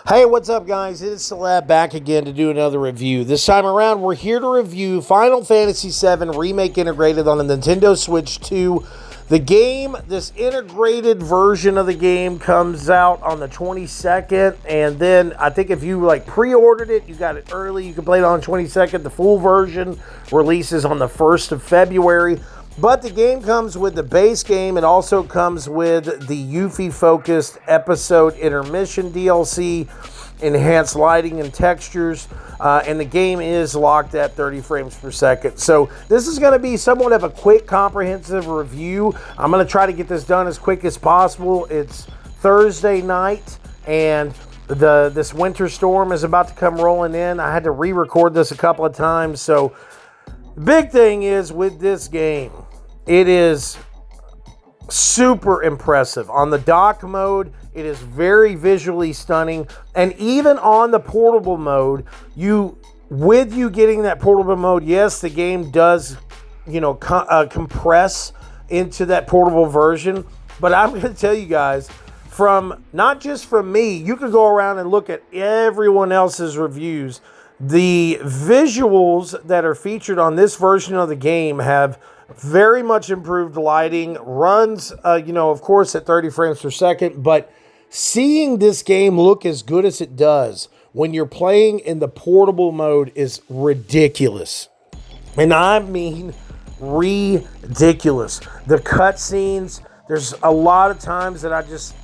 Hey, what's up, guys? It is Celeb back again to do another review. This time around, we're here to review Final Fantasy VII Remake Integrated on the Nintendo Switch 2. The game, this integrated version of the game, comes out on the 22nd, and then I think if you pre-ordered it, you got it early, you can play it on the 22nd. The full version releases on the 1st of February. But the game comes with the base game. It also comes with the Yuffie-focused episode intermission DLC, enhanced lighting and textures, and the game is locked at 30 frames per second. So this is going to be somewhat of a quick, comprehensive review. I'm going to try to get this done as quick as possible. It's Thursday night, and this winter storm is about to come rolling in. I had to re-record this a couple of times, so the big thing is with this game, it is super impressive. On the dock mode, it is very visually stunning. And even on the portable mode, with you getting that portable mode, yes, the game does, compress into that portable version. But I'm going to tell you guys, not just from me, you can go around and look at everyone else's reviews. The visuals that are featured on this version of the game have very much improved lighting, runs, of course, at 30 frames per second, but seeing this game look as good as it does when you're playing in the portable mode is ridiculous. And I mean ridiculous. The cutscenes, there's a lot of times that I just,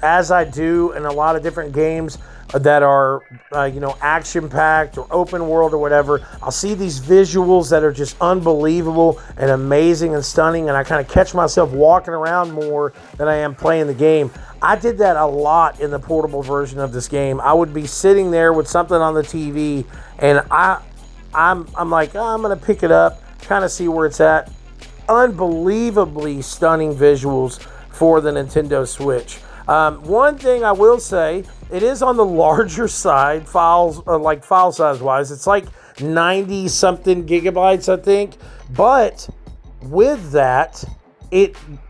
as I do in a lot of different games that are, action-packed or open world or whatever, I'll see these visuals that are just unbelievable and amazing and stunning, and I kind of catch myself walking around more than I am playing the game. I did that a lot in the portable version of this game. I would be sitting there with something on the TV, and I'm like, I'm going to pick it up, kind of see where it's at. Unbelievably stunning visuals for the Nintendo Switch. One thing I will say, it is on the larger side, file size wise. It's like 90 something gigabytes, I think. But with that,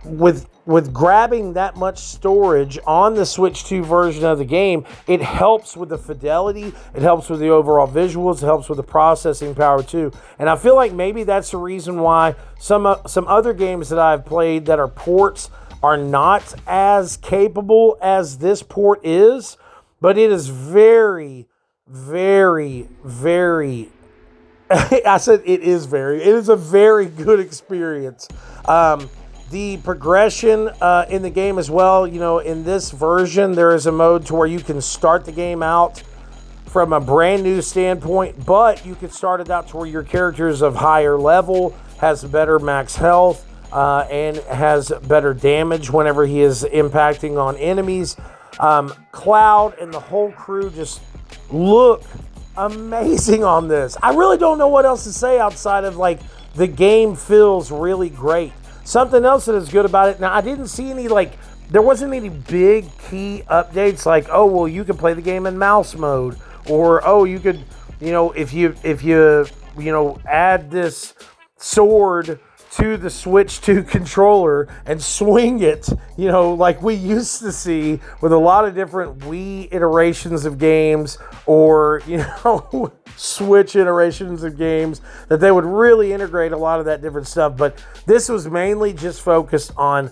with grabbing that much storage on the Switch 2 version of the game, it helps with the fidelity, it helps with the overall visuals, it helps with the processing power too. And I feel like maybe that's the reason why some other games that I've played that are ports are not as capable as this port is, but it is very, very, very, I said it is a very good experience. The progression in the game as well, in this version, there is a mode to where you can start the game out from a brand new standpoint, but you can start it out to where your character is of higher level, has better max health, and has better damage whenever he is impacting on enemies. Cloud and the whole crew just look amazing on this. I really don't know what else to say outside of the game feels really great. Something else that is good about it, now I didn't see any there wasn't any big key updates you can play the game in mouse mode, or you could if you add this sword to the Switch 2 controller and swing it, like we used to see with a lot of different Wii iterations of games, or, Switch iterations of games, that they would really integrate a lot of that different stuff. But this was mainly just focused on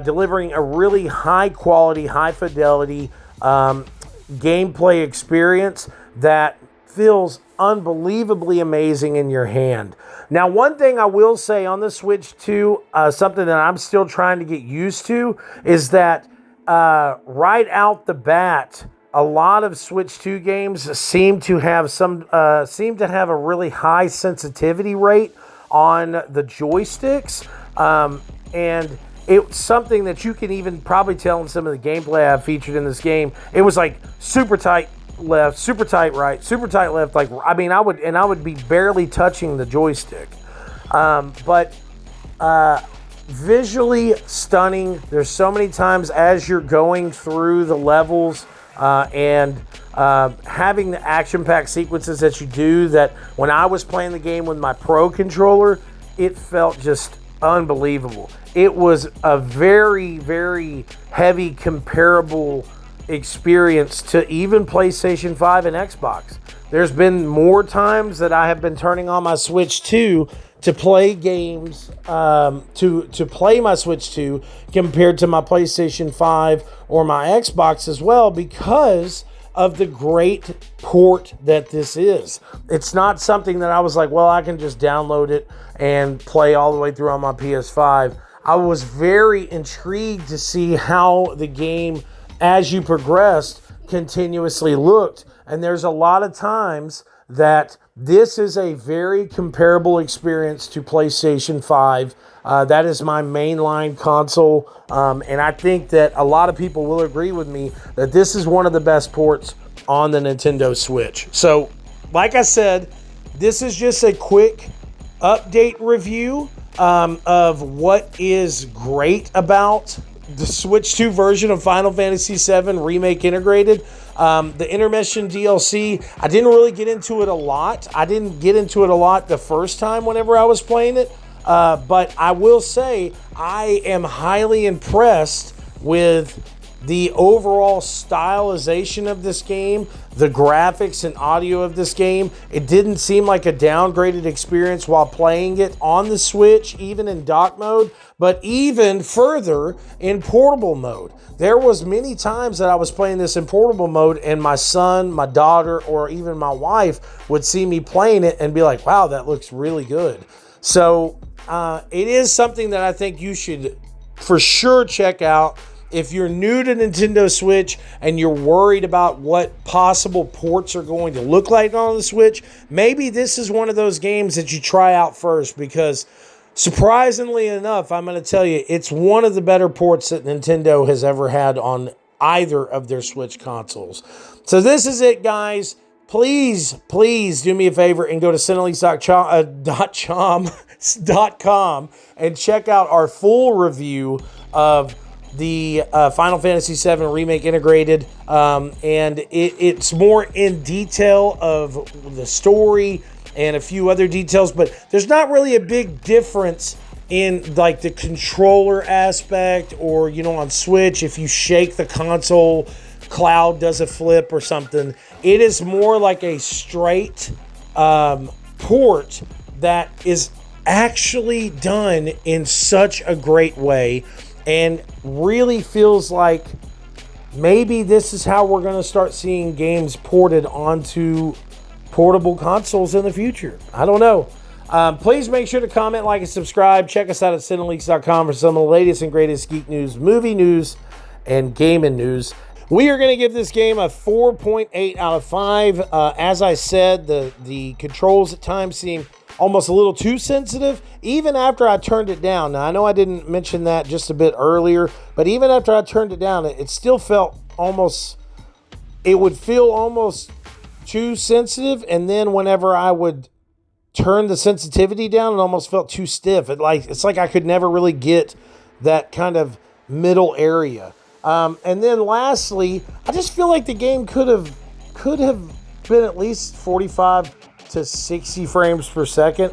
delivering a really high quality, high fidelity gameplay experience that feels unbelievably amazing in your hand. Now, one thing I will say on the Switch 2, something that I'm still trying to get used to, is that right out the bat, a lot of Switch 2 games seem to have a really high sensitivity rate on the joysticks, and it's something that you can even probably tell in some of the gameplay I've featured in this game. It was like super tight left, super tight right, super tight left. I would be barely touching the joystick. But visually stunning. There's so many times as you're going through the levels and having the action-packed sequences that you do, that when I was playing the game with my Pro controller, it felt just unbelievable. It was a very, very heavy comparable experience to even PlayStation 5 and Xbox. There's been more times that I have been turning on my Switch 2 to play games, to play my Switch 2 compared to my PlayStation 5 or my Xbox as well, because of the great port that this is. It's not something that I was like, well, I can just download it and play all the way through on my PS5. I was very intrigued to see how the game, as you progressed, continuously looked. And there's a lot of times that this is a very comparable experience to PlayStation 5. That is my mainline console. And I think that a lot of people will agree with me that this is one of the best ports on the Nintendo Switch. So, like I said, this is just a quick update review of what is great about the Switch 2 version of Final Fantasy VII Remake Integrated. The intermission DLC, I didn't really get into it a lot. I didn't get into it a lot the first time whenever I was playing it. But I will say I am highly impressed with the overall stylization of this game, the graphics and audio of this game. It didn't seem like a downgraded experience while playing it on the Switch, even in dock mode, but even further in portable mode. There was many times that I was playing this in portable mode and my son, my daughter, or even my wife would see me playing it and be like, wow, that looks really good. So it is something that I think you should for sure check out. If you're new to Nintendo Switch and you're worried about what possible ports are going to look like on the Switch, maybe this is one of those games that you try out first, because surprisingly enough, I'm going to tell you, it's one of the better ports that Nintendo has ever had on either of their Switch consoles. So this is it, guys. Please do me a favor and go to cineleaks.com and check out our full review of the Final Fantasy VII Remake Integrated, and it's more in detail of the story and a few other details, but there's not really a big difference in like the controller aspect, or on Switch, if you shake the console, Cloud does a flip or something. It is more like a straight port that is actually done in such a great way, and really feels like maybe this is how we're going to start seeing games ported onto portable consoles in the future. I don't know. Please make sure to comment, like, and subscribe. Check us out at cineleaks.com for some of the latest and greatest geek news, movie news, and gaming news. We are going to give this game a 4.8 out of 5. As I said, the controls at times seem almost a little too sensitive, even after I turned it down. Now, I know I didn't mention that just a bit earlier, but even after I turned it down, it still felt almost, it would feel almost too sensitive, and then whenever I would turn the sensitivity down, it almost felt too stiff. It's like I could never really get that kind of middle area. And then lastly, I just feel like the game could have been at least 45 to 60 frames per second.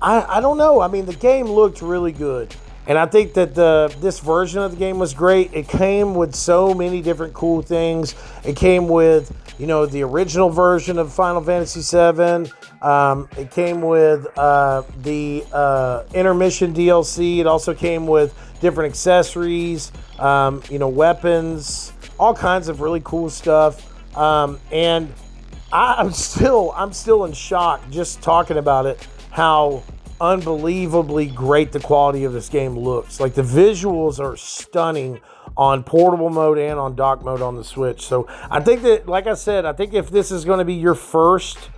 I don't know. I mean, the game looked really good, and I think that this version of the game was great. It came with so many different cool things. It came with, the original version of Final Fantasy VII. It came with the intermission DLC. It also came with different accessories, weapons, all kinds of really cool stuff. And I'm still in shock just talking about it, how unbelievably great the quality of this game looks. Like, the visuals are stunning on portable mode and on dock mode on the Switch. So I think that, like I said, I think if this is going to be your first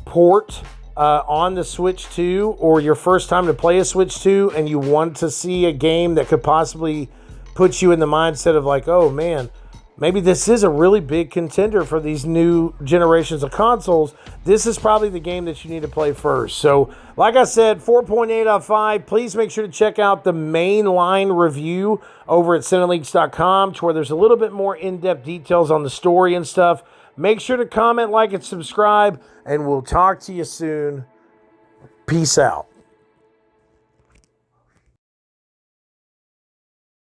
port on the Switch 2, or your first time to play a Switch 2, and you want to see a game that could possibly put you in the mindset of like, oh man, maybe this is a really big contender for these new generations of consoles, this is probably the game that you need to play first. So, like I said, 4.8 out of 5. Please make sure to check out the mainline review over at cineleaks.com, to where there's a little bit more in-depth details on the story and stuff. Make sure to comment, like, and subscribe, and we'll talk to you soon. Peace out.